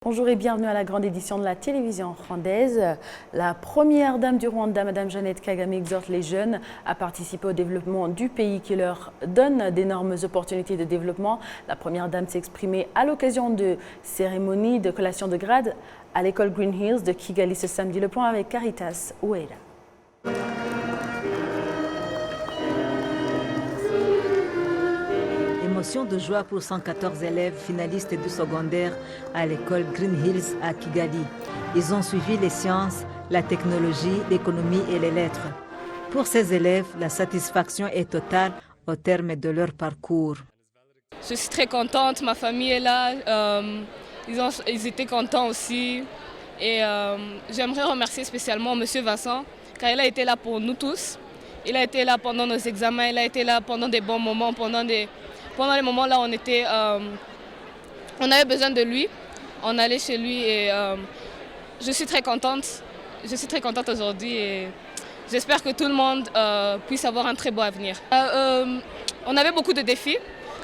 Bonjour et bienvenue à la grande édition de la télévision rwandaise. La première dame du Rwanda, Madame Jeannette Kagame, exhorte les jeunes à participer au développement du pays qui leur donne d'énormes opportunités de développement. La première dame s'est exprimée à l'occasion de cérémonies de collation de grade à l'école Green Hills de Kigali ce samedi. Le point avec Caritas Oueda. Émotion de joie pour 114 élèves finalistes du secondaire à l'école Green Hills à Kigali. Ils ont suivi les sciences, la technologie, l'économie et les lettres. Pour ces élèves, la satisfaction est totale au terme de leur parcours. Je suis très contente, ma famille est là, ils étaient contents aussi. Et j'aimerais remercier spécialement M. Vincent, car il a été là pour nous tous. Il a été là pendant nos examens, il a été là pendant des bons moments, pendant les moments là on avait besoin de lui, on allait chez lui et je suis très contente aujourd'hui et j'espère que tout le monde puisse avoir un très beau avenir. On avait beaucoup de défis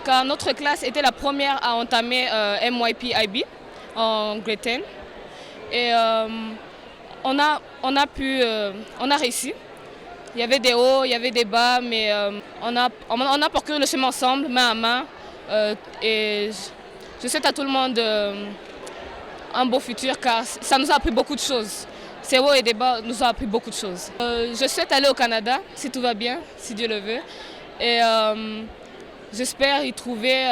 car notre classe était la première à entamer MYP-IB en grade 10 et on a réussi. Il y avait des hauts, il y avait des bas, mais on a parcouru le chemin ensemble, main à main. Et je souhaite à tout le monde un beau futur car ça nous a appris beaucoup de choses. Ces hauts et des bas nous ont appris beaucoup de choses. Je souhaite aller au Canada, si tout va bien, si Dieu le veut. Et j'espère y trouver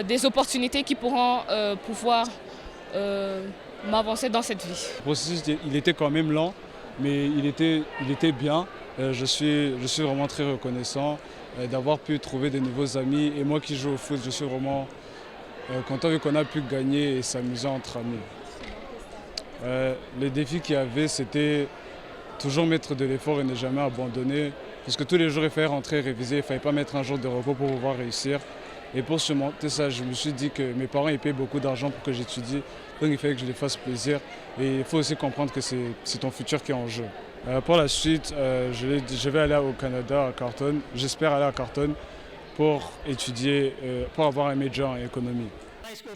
des opportunités qui pourront pouvoir m'avancer dans cette vie. Le processus, il était quand même lent. Mais il était bien. Je suis vraiment très reconnaissant d'avoir pu trouver de nouveaux amis. Et moi qui joue au foot, je suis vraiment content vu qu'on a pu gagner et s'amuser entre amis. Les défis qu'il y avait, c'était toujours mettre de l'effort et ne jamais abandonner. Parce que tous les jours, il fallait rentrer et réviser. Il ne fallait pas mettre un jour de repos pour pouvoir réussir. Et pour surmonter ça, je me suis dit que mes parents ils payent beaucoup d'argent pour que j'étudie. Donc il fallait que je les fasse plaisir. Et il faut aussi comprendre que c'est ton futur qui est en jeu. Pour la suite, je vais aller au Canada, à Carleton. J'espère aller à Carleton pour étudier, pour avoir un major en économie.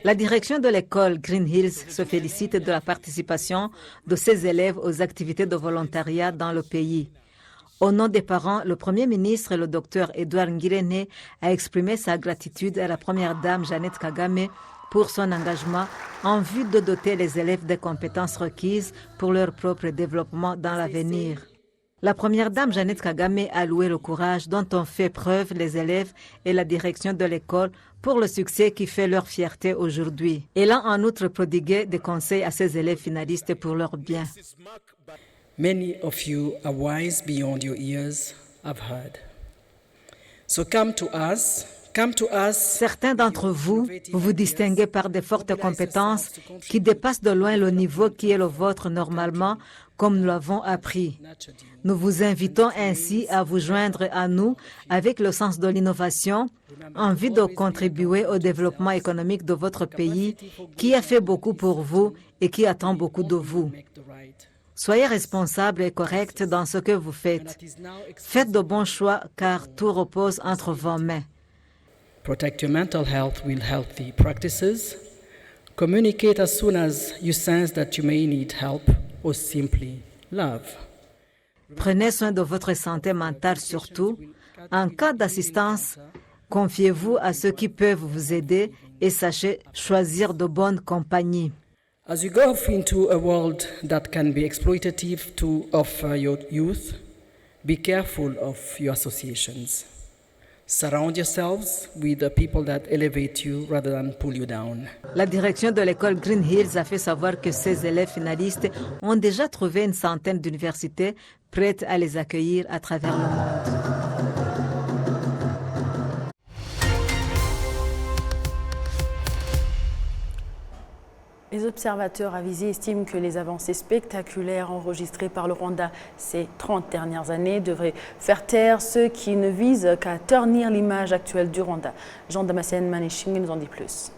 La direction de l'école Green Hills se félicite de la participation de ses élèves aux activités de volontariat dans le pays. Au nom des parents, le Premier ministre, le Dr Edouard Ngirente, a exprimé sa gratitude à la Première Dame Jeannette Kagame pour son engagement en vue de doter les élèves des compétences requises pour leur propre développement dans l'avenir. La Première Dame Jeannette Kagame a loué le courage dont ont fait preuve les élèves et la direction de l'école pour le succès qui fait leur fierté aujourd'hui. Elle a en outre prodigué des conseils à ses élèves finalistes pour leur bien. Many of you are wise beyond your ears, I've heard. So come to us. Certains d'entre vous, vous distinguez par de fortes compétences qui dépassent de loin le niveau qui est le vôtre normalement, comme nous l'avons appris. Nous vous invitons ainsi à vous joindre à nous avec le sens de l'innovation, en vue de contribuer au développement économique de votre pays, qui a fait beaucoup pour vous et qui attend beaucoup de vous. Soyez responsables et corrects dans ce que vous faites. Faites de bons choix car tout repose entre vos mains. Protect your mental health with healthy practices. Communicate as soon as you sense that you may need help or simply love. Prenez soin de votre santé mentale surtout. En cas d'assistance, confiez-vous à ceux qui peuvent vous aider et sachez choisir de bonnes compagnies. As you go off into a world that can be exploitative of your youth, be careful of your associations. Surround yourselves with the people that elevate you rather than pull you down. La direction de l'école Green Hills a fait savoir que ses élèves finalistes ont déjà trouvé une centaine d'universités prêtes à les accueillir à travers le monde. Les observateurs avisés estiment que les avancées spectaculaires enregistrées par le Rwanda ces 30 dernières années devraient faire taire ceux qui ne visent qu'à ternir l'image actuelle du Rwanda. Jean Damascène Maneshing nous en dit plus.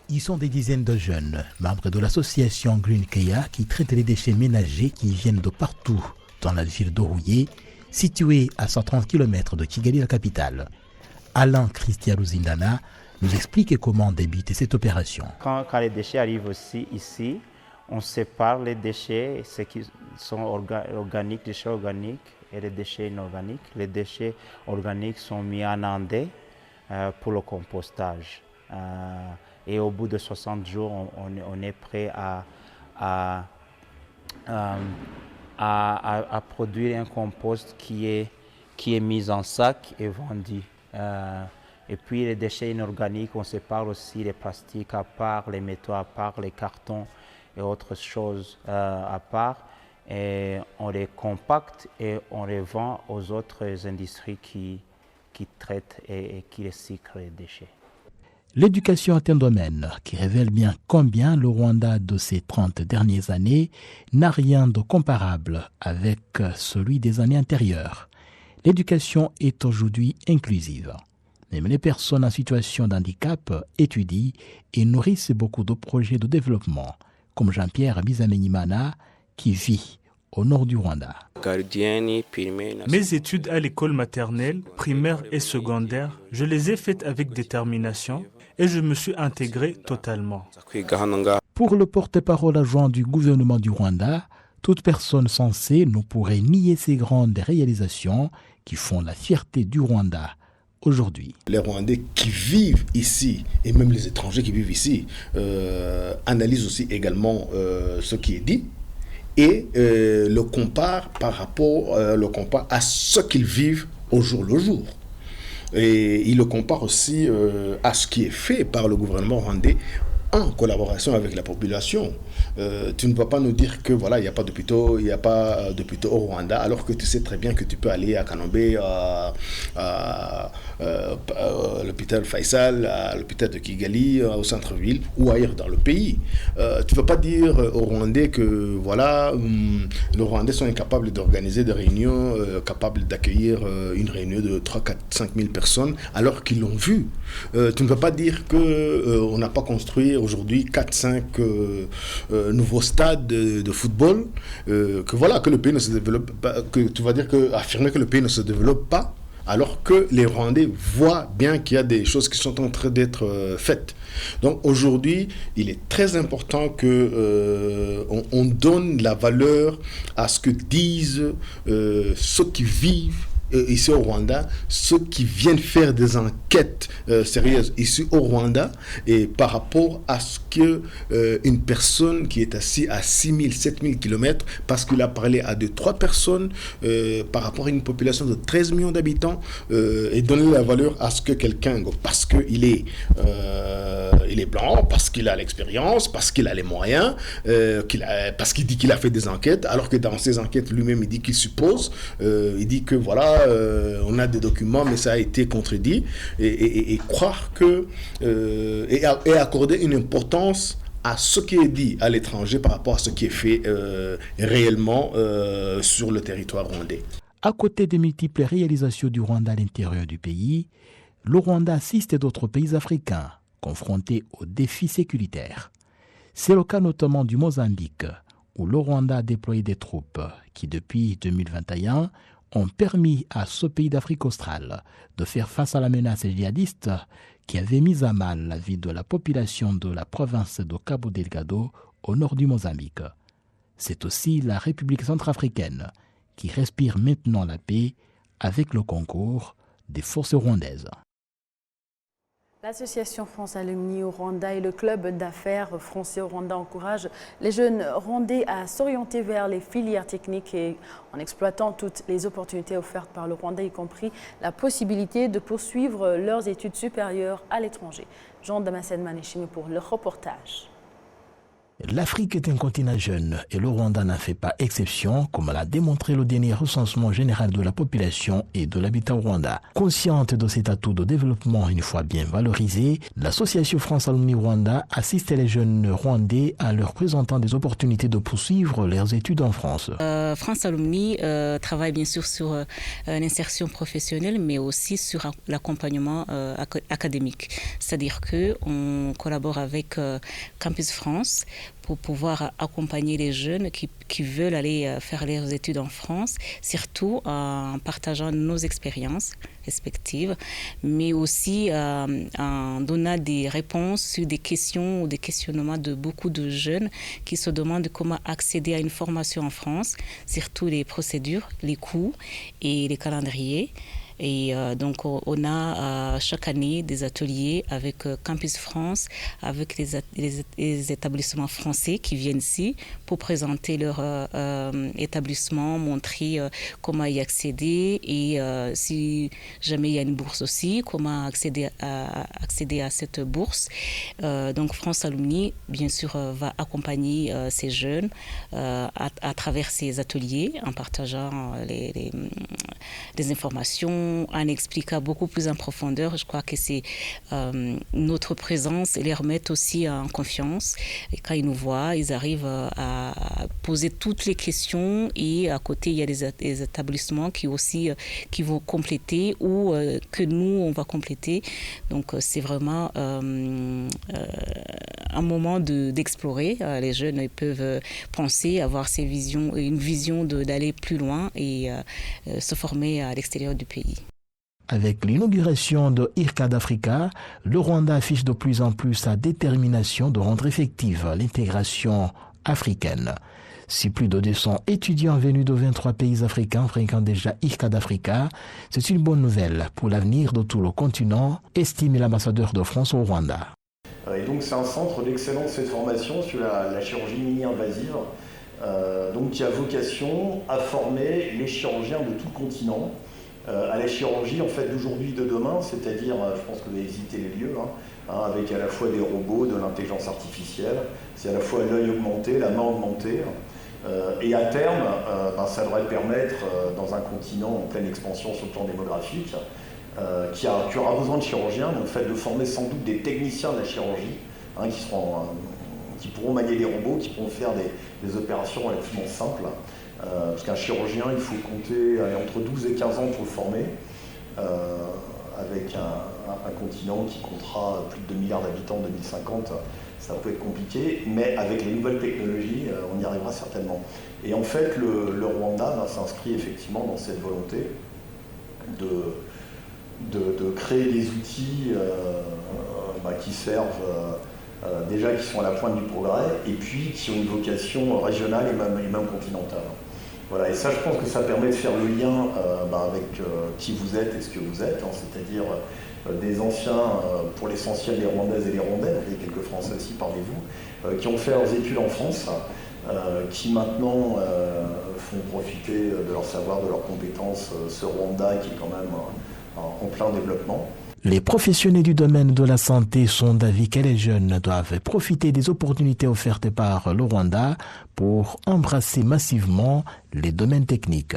Ils sont des dizaines de jeunes, membres de l'association Green Kea qui traitent les déchets ménagers qui viennent de partout dans la ville d'Orouillé, située à 130 km de Kigali, la capitale. Alain Christian Ruzindana nous explique comment débute cette opération. Quand les déchets arrivent aussi ici, on sépare les déchets, ceux qui sont organiques, déchets organiques et les déchets inorganiques. Les déchets organiques sont mis en indé pour le compostage. Et au bout de 60 jours, on est prêt à produire un compost qui est mis en sac et vendu. Et puis les déchets inorganiques, on sépare aussi les plastiques à part, les métaux à part, les cartons et autres choses à part. Et on les compacte et on les vend aux autres industries qui traitent et qui recyclent les déchets. L'éducation est un domaine qui révèle bien combien le Rwanda de ces 30 dernières années n'a rien de comparable avec celui des années antérieures. L'éducation est aujourd'hui inclusive. Même les personnes en situation de handicap étudient et nourrissent beaucoup de projets de développement, comme Jean-Pierre Bizamenimana qui vit au nord du Rwanda. Mes études à l'école maternelle, primaire et secondaire, je les ai faites avec détermination et je me suis intégré totalement. Pour le porte-parole adjoint du gouvernement du Rwanda, toute personne censée ne pourrait nier ces grandes réalisations qui font la fierté du Rwanda aujourd'hui. Les Rwandais qui vivent ici, et même les étrangers qui vivent ici, analysent aussi également ce qui est dit et le comparent par rapport à ce qu'ils vivent au jour le jour. Et il le compare aussi à ce qui est fait par le gouvernement rwandais en collaboration avec la population. Tu ne vas pas nous dire que voilà, il n'y a pas d'hôpitaux, au Rwanda, alors que tu sais très bien que tu peux aller à Kanombe, à l'hôpital Faisal, à l'hôpital de Kigali, au centre-ville ou ailleurs dans le pays. Tu ne vas pas dire aux Rwandais que voilà, les Rwandais sont incapables d'organiser des réunions, capables d'accueillir une réunion de 3, 4, 5 000 personnes, alors qu'ils l'ont vu. Tu ne vas pas dire qu'on n'a pas construit aujourd'hui 4-5 nouveaux stades de football, que le pays ne se développe pas, que tu vas dire affirmer que le pays ne se développe pas, alors que les Rwandais voient bien qu'il y a des choses qui sont en train d'être faites. Donc aujourd'hui, il est très important que on donne la valeur à ce que disent ceux qui vivent ici au Rwanda, ceux qui viennent faire des enquêtes sérieuses ici au Rwanda, et par rapport à ce que une personne qui est assise à 6 000, 7 000 km, parce qu'il a parlé à 2-3 personnes par rapport à une population de 13 millions d'habitants, et donner la valeur à ce que quelqu'un, parce qu'il est blanc, parce qu'il a l'expérience, parce qu'il a les moyens, parce qu'il dit qu'il a fait des enquêtes, alors que dans ces enquêtes, lui-même, il dit qu'il suppose, il dit que voilà, on a des documents, mais ça a été contredit, et croire que et accorder une importance à ce qui est dit à l'étranger par rapport à ce qui est fait réellement sur le territoire rwandais. À côté des multiples réalisations du Rwanda à l'intérieur du pays, le Rwanda assiste d'autres pays africains confrontés aux défis sécuritaires. C'est le cas notamment du Mozambique, où le Rwanda a déployé des troupes qui, depuis 2021, ont permis à ce pays d'Afrique australe de faire face à la menace djihadiste qui avait mis à mal la vie de la population de la province de Cabo Delgado au nord du Mozambique. C'est aussi la République centrafricaine qui respire maintenant la paix avec le concours des forces rwandaises. L'association France Alumni au Rwanda et le club d'affaires français au Rwanda encouragent les jeunes rwandais à s'orienter vers les filières techniques et en exploitant toutes les opportunités offertes par le Rwanda, y compris la possibilité de poursuivre leurs études supérieures à l'étranger. Jean Damascène Manéchimé pour le reportage. L'Afrique est un continent jeune et le Rwanda n'en fait pas exception, comme l'a démontré le dernier recensement général de la population et de l'habitat au Rwanda. Consciente de cet atout de développement une fois bien valorisé, l'association France Alumni Rwanda assiste les jeunes Rwandais en leur présentant des opportunités de poursuivre leurs études en France. France Alumni travaille bien sûr sur l'insertion professionnelle, mais aussi sur l'accompagnement académique. C'est-à-dire qu'on collabore avec Campus France pour pouvoir accompagner les jeunes qui veulent aller faire leurs études en France, surtout en partageant nos expériences respectives, mais aussi en donnant des réponses sur des questions ou des questionnements de beaucoup de jeunes qui se demandent comment accéder à une formation en France, surtout les procédures, les coûts et les calendriers. Et donc, on a chaque année des ateliers avec Campus France, avec les établissements français qui viennent ici pour présenter leur établissement, montrer comment y accéder et si jamais il y a une bourse aussi, comment accéder à cette bourse. Donc, France Alumni, bien sûr, va accompagner ces jeunes à travers ces ateliers en partageant les informations, en expliquant beaucoup plus en profondeur. Je crois que c'est notre présence les remet aussi en confiance. Et quand ils nous voient, ils arrivent à poser toutes les questions et à côté, il y a des établissements qui vont compléter ou que nous, on va compléter. Donc, c'est vraiment un moment d'explorer. Les jeunes peuvent penser, avoir une vision d'aller plus loin et se former à l'extérieur du pays. Avec l'inauguration de IRCAD Africa, le Rwanda affiche de plus en plus sa détermination de rendre effective l'intégration africaine. Si plus de 200 étudiants venus de 23 pays africains fréquentent déjà IRCAD Africa, c'est une bonne nouvelle pour l'avenir de tout le continent, estime l'ambassadeur de France au Rwanda. Et donc c'est un centre d'excellence et de formation sur la chirurgie mini-invasive, donc qui a vocation à former les chirurgiens de tout le continent à la chirurgie en fait d'aujourd'hui de demain, c'est-à-dire, je pense que vous avez visité les lieux, avec à la fois des robots, de l'intelligence artificielle, c'est à la fois l'œil augmenté, la main augmentée, et à terme, ça devrait permettre, dans un continent en pleine expansion sur le plan démographique, qui aura besoin de chirurgiens, donc fait de former sans doute des techniciens de la chirurgie, qui pourront manier les robots, qui pourront faire des opérations relativement simples. Parce qu'un chirurgien, il faut compter entre 12 et 15 ans pour le former, avec un continent qui comptera plus de 2 milliards d'habitants en 2050, ça peut être compliqué, mais avec les nouvelles technologies, on y arrivera certainement. Et en fait, le Rwanda s'inscrit effectivement dans cette volonté de créer des outils qui servent déjà, qui sont à la pointe du progrès, et puis qui ont une vocation régionale et même continentale. Voilà, et ça, je pense que ça permet de faire le lien avec qui vous êtes et ce que vous êtes, c'est-à-dire des anciens, pour l'essentiel des Rwandaises et des Rwandais, il y a quelques Français aussi parmi vous, qui ont fait leurs études en France, qui maintenant font profiter de leur savoir, de leurs compétences, ce Rwanda qui est quand même en plein développement. Les professionnels du domaine de la santé sont d'avis que les jeunes doivent profiter des opportunités offertes par le Rwanda pour embrasser massivement les domaines techniques.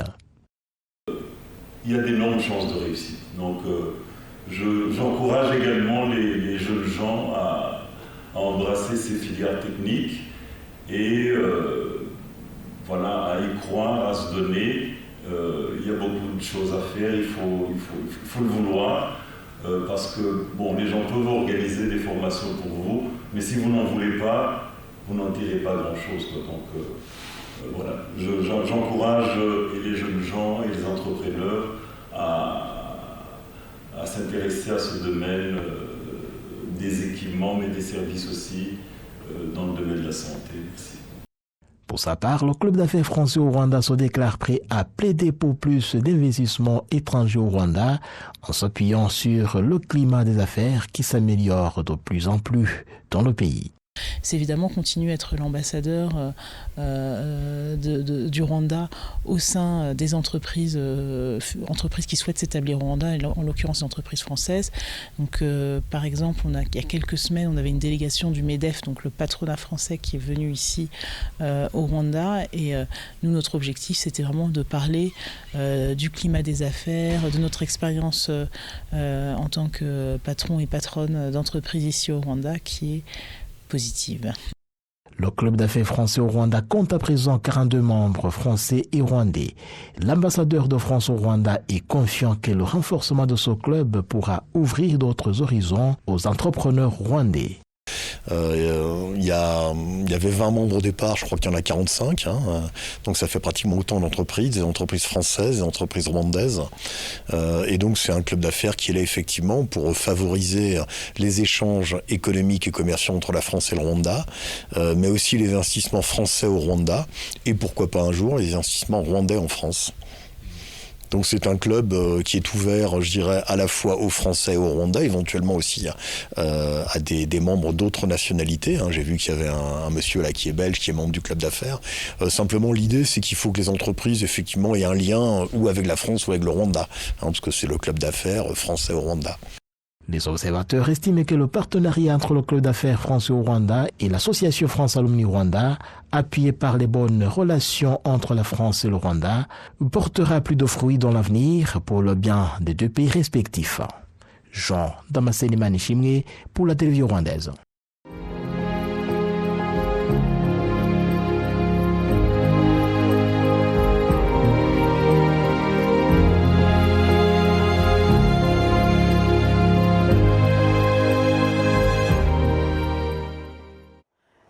Il y a d'énormes chances de réussite. Donc j'encourage également les jeunes gens à embrasser ces filières techniques et à y croire, à se donner. Il y a beaucoup de choses à faire, il faut le vouloir. Parce que les gens peuvent organiser des formations pour vous, mais si vous n'en voulez pas, vous n'en tirez pas grand-chose. Donc j'encourage les jeunes gens et les entrepreneurs à s'intéresser à ce domaine des équipements, mais des services aussi dans le domaine de la santé. Merci. Pour sa part, le club d'affaires français au Rwanda se déclare prêt à plaider pour plus d'investissements étrangers au Rwanda en s'appuyant sur le climat des affaires qui s'améliore de plus en plus dans le pays. C'est évidemment continuer à être l'ambassadeur du Rwanda au sein des entreprises qui souhaitent s'établir au Rwanda, en l'occurrence des entreprises françaises. Donc, par exemple, il y a quelques semaines, on avait une délégation du MEDEF, donc le patronat français qui est venu ici au Rwanda. Et nous, notre objectif, c'était vraiment de parler du climat des affaires, de notre expérience en tant que patron et patronne d'entreprise ici au Rwanda, qui est positive. Le club d'affaires français au Rwanda compte à présent 42 membres français et rwandais. L'ambassadeur de France au Rwanda est confiant que le renforcement de ce club pourra ouvrir d'autres horizons aux entrepreneurs rwandais. Il y avait 20 membres au départ, je crois qu'il y en a 45. Donc ça fait pratiquement autant d'entreprises, des entreprises françaises, des entreprises rwandaises. Et donc c'est un club d'affaires qui est là effectivement pour favoriser les échanges économiques et commerciaux entre la France et le Rwanda, mais aussi les investissements français au Rwanda et pourquoi pas un jour les investissements rwandais en France. Donc c'est un club qui est ouvert, je dirais, à la fois aux Français et aux Rwandais, éventuellement aussi à des membres d'autres nationalités. J'ai vu qu'il y avait un monsieur là qui est belge, qui est membre du club d'affaires. Simplement, l'idée, c'est qu'il faut que les entreprises, effectivement, aient un lien ou avec la France ou avec le Rwanda, parce que c'est le club d'affaires français au Rwanda. Les observateurs estiment que le partenariat entre le club d'affaires français au Rwanda et l'association France Alumni Rwanda, appuyé par les bonnes relations entre la France et le Rwanda, portera plus de fruits dans l'avenir pour le bien des deux pays respectifs. Jean Damascene Manishimwe pour la télévision rwandaise.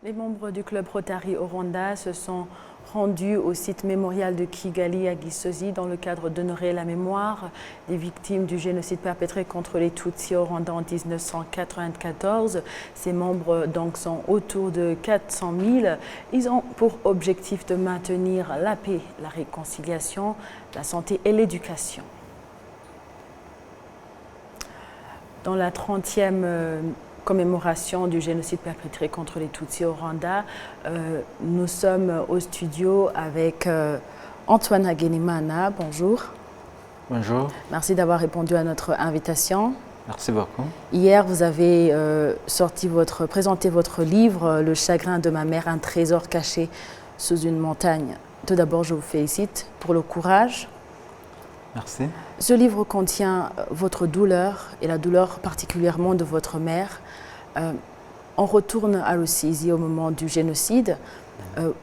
Les membres du club Rotary au Rwanda se sont rendus au site mémorial de Kigali à Gisozi dans le cadre d'honorer la mémoire des victimes du génocide perpétré contre les Tutsis au Rwanda en 1994. Ces membres donc sont autour de 400 000. Ils ont pour objectif de maintenir la paix, la réconciliation, la santé et l'éducation. Dans la 30e commémoration du génocide perpétré contre les Tutsis au Rwanda, nous sommes au studio avec Antoine Hagenimana. Bonjour. Bonjour. Merci d'avoir répondu à notre invitation. Merci beaucoup. Hier, vous avez présenté votre livre « Le chagrin de ma mère, un trésor caché sous une montagne ». Tout d'abord, je vous félicite pour le courage. Merci. Ce livre contient votre douleur et la douleur particulièrement de votre mère. On retourne à Rusizi au moment du génocide.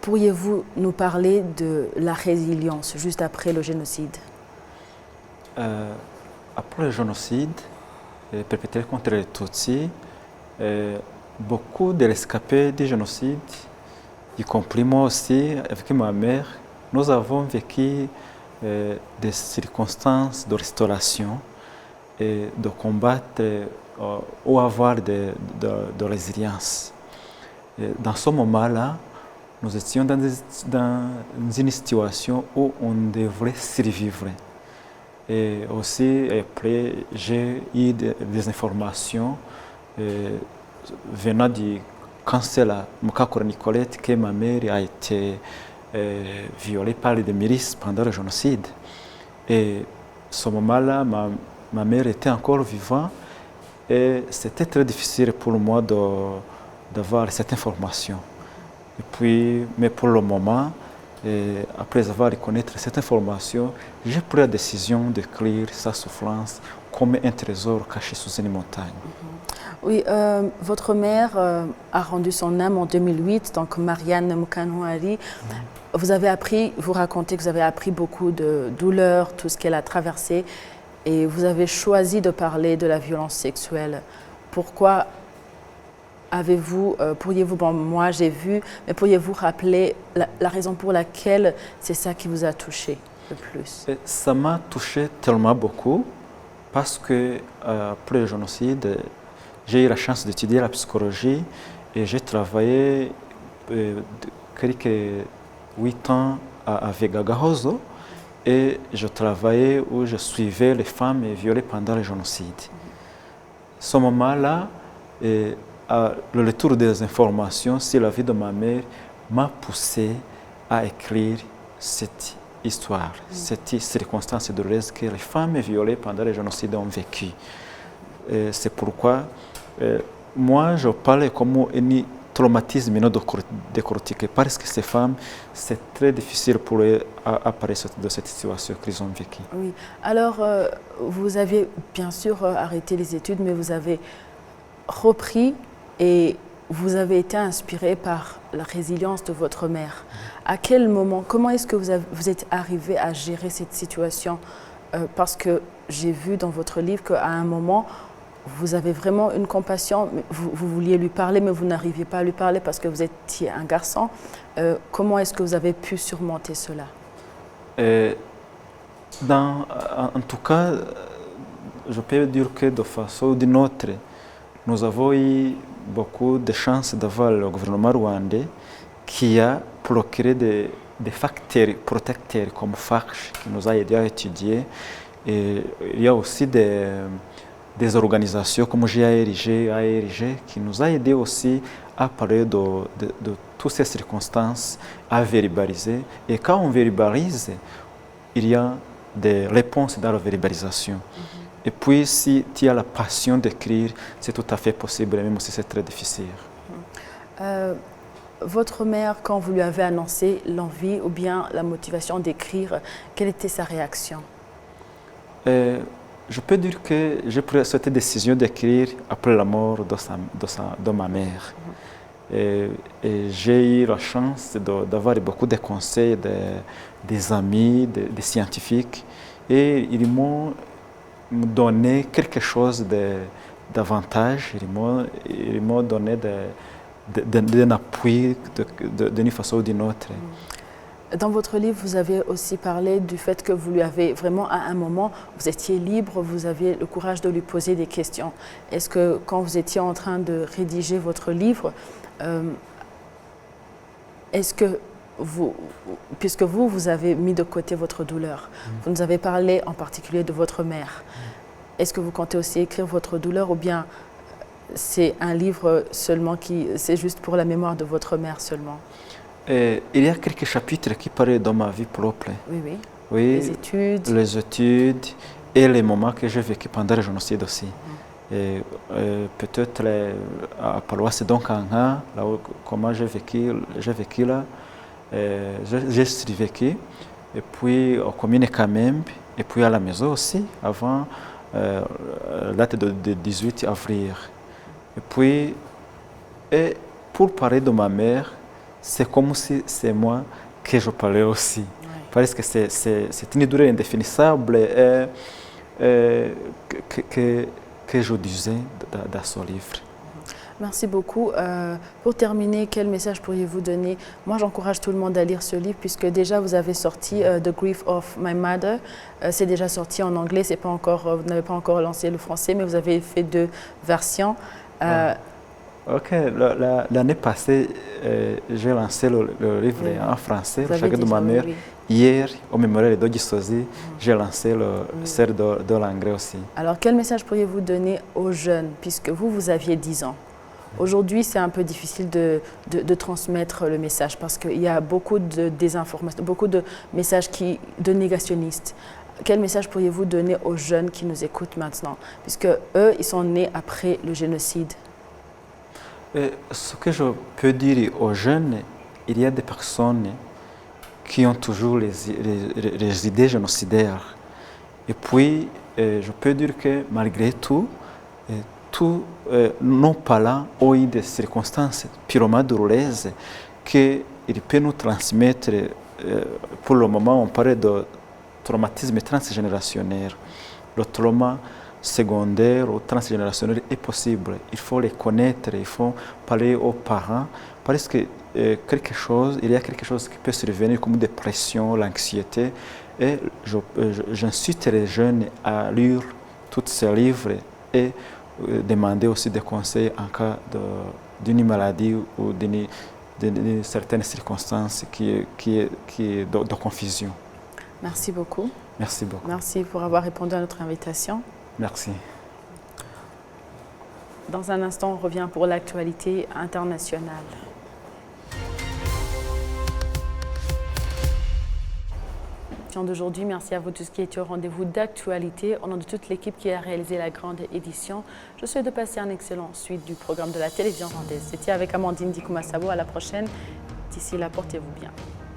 Pourriez-vous nous parler de la résilience juste après le génocide? Après le génocide perpétré contre les Tutsis, beaucoup de rescapés du génocide, y compris moi aussi, avec ma mère, nous avons vécu des circonstances de restauration et de combattre ou avoir de résilience. Et dans ce moment-là, nous étions dans une situation où on devrait survivre. Et aussi, après, j'ai eu des informations venant du cancela Mukakura Nicolette que ma mère a été violée par des milices pendant le génocide. Et à ce moment-là, ma mère était encore vivante et c'était très difficile pour moi d'avoir cette information. Et puis, mais pour le moment, après avoir reconnaître cette information, j'ai pris la décision d'écrire sa souffrance comme un trésor caché sous une montagne. Oui, votre mère a rendu son âme en 2008, donc Marianne Mukanouari. Vous racontez que vous avez appris beaucoup de douleurs, tout ce qu'elle a traversé, et vous avez choisi de parler de la violence sexuelle. Pourquoi pourriez-vous, bon, moi j'ai vu, mais pourriez-vous rappeler la raison pour laquelle c'est ça qui vous a touché le plus? Ça m'a touché tellement beaucoup parce que après le génocide, j'ai eu la chance d'étudier la psychologie et j'ai travaillé quelques 8 ans à Vega Gahozo et je travaillais où je suivais les femmes violées pendant le génocide. Ce moment-là, le retour des informations sur la vie de ma mère m'a poussé à écrire cette histoire, cette circonstance douloureuse que les femmes violées pendant le génocide ont vécu. C'est pourquoi moi je parle comme un traumatisme non décortiqué parce que ces femmes, c'est très difficile pour elles apparaître de cette situation qu'ils ont vécue. Oui. Alors, vous avez bien sûr arrêté les études, mais vous avez repris et vous avez été inspiré par la résilience de votre mère. À quel moment, comment est-ce que vous êtes arrivé à gérer cette situation? Parce que j'ai vu dans votre livre qu'à un moment, vous avez vraiment une compassion, vous vouliez lui parler, mais vous n'arriviez pas à lui parler parce que vous étiez un garçon. Comment est-ce que vous avez pu surmonter cela? En tout cas, je peux dire que de façon ou d'une autre, nous avons eu beaucoup de chance d'avoir le gouvernement rwandais qui a procuré des facteurs protecteurs comme FACH qui nous a aidés à étudier. Et il y a aussi des organisations comme GARG, ARG qui nous a aidés aussi à parler de toutes ces circonstances, à verbaliser. Et quand on verbalise, il y a des réponses dans la verbalisation. Et puis, si tu as la passion d'écrire, c'est tout à fait possible, même si c'est très difficile. Votre mère, quand vous lui avez annoncé l'envie ou bien la motivation d'écrire, quelle était sa réaction? Je peux dire que j'ai pris cette décision d'écrire après la mort de ma mère. Et j'ai eu la chance d'avoir beaucoup de conseils des amis, des scientifiques. Et ils m'ont donné quelque chose d'avantage. Ils m'ont donné d'un appui d'une façon ou d'une autre. Dans votre livre, vous avez aussi parlé du fait que vous lui avez vraiment, à un moment, vous étiez libre, vous aviez le courage de lui poser des questions. Est-ce que quand vous étiez en train de rédiger votre livre, est-ce que puisque vous avez mis de côté votre douleur, vous nous avez parlé en particulier de votre mère, est-ce que vous comptez aussi écrire votre douleur ou bien c'est un livre seulement c'est juste pour la mémoire de votre mère seulement? Il y a quelques chapitres qui parlent de ma vie propre. Oui. Oui, les études et les moments que j'ai vécu pendant le génocide aussi. Peut-être à paroisse d'Onkanga, comment j'ai vécu là, j'ai survécu. Et puis au commune Kamembe, et puis à la maison aussi, avant la date de 18 avril. Et puis, pour parler de ma mère, c'est comme si c'est moi que je parlais aussi. Parce que c'est une douleur indéfinissable que je disais dans ce livre. Merci beaucoup. Pour terminer, quel message pourriez-vous donner? Moi, j'encourage tout le monde à lire ce livre puisque déjà vous avez sorti The Grief of My Mother. C'est déjà sorti en anglais, c'est pas encore, vous n'avez pas encore lancé le français, mais vous avez fait 2 versions. Ok, l'année passée, j'ai lancé le livre en français, Le chagrin de ma mère. Hier, au mémorial de Gisozi, j'ai lancé celle de l'anglais aussi. Alors, quel message pourriez-vous donner aux jeunes, puisque vous aviez 10 ans? Aujourd'hui, c'est un peu difficile de transmettre le message parce qu'il y a beaucoup de désinformation, beaucoup de messages de négationnistes. Quel message pourriez-vous donner aux jeunes qui nous écoutent maintenant, puisque eux, ils sont nés après le génocide? Ce que je peux dire aux jeunes, il y a des personnes qui ont toujours les idées génocidaires. Et puis, je peux dire que malgré tout, nos parents ont eu des circonstances purement douloureuses qu'ils peuvent nous transmettre. Pour le moment, on parle de traumatisme transgénérationnel. Le trauma secondaire ou transgénérationnel est possible. Il faut les connaître, il faut parler aux parents. Parce que il y a quelque chose qui peut survenir comme dépression, l'anxiété. Et j'incite les jeunes à lire tous ces livres et demander aussi des conseils en cas d'une maladie ou d'une certaine circonstance qui est de confusion. Merci beaucoup. Merci beaucoup. Merci pour avoir répondu à notre invitation. Merci. Dans un instant, on revient pour l'actualité internationale. D'aujourd'hui, merci à vous tous qui étiez au rendez-vous d'actualité. Au nom de toute l'équipe qui a réalisé la grande édition, je souhaite de passer un excellent suite du programme de la télévision rwandaise. C'était avec Amandine Dikouma-Sabo. À la prochaine. D'ici là, portez-vous bien.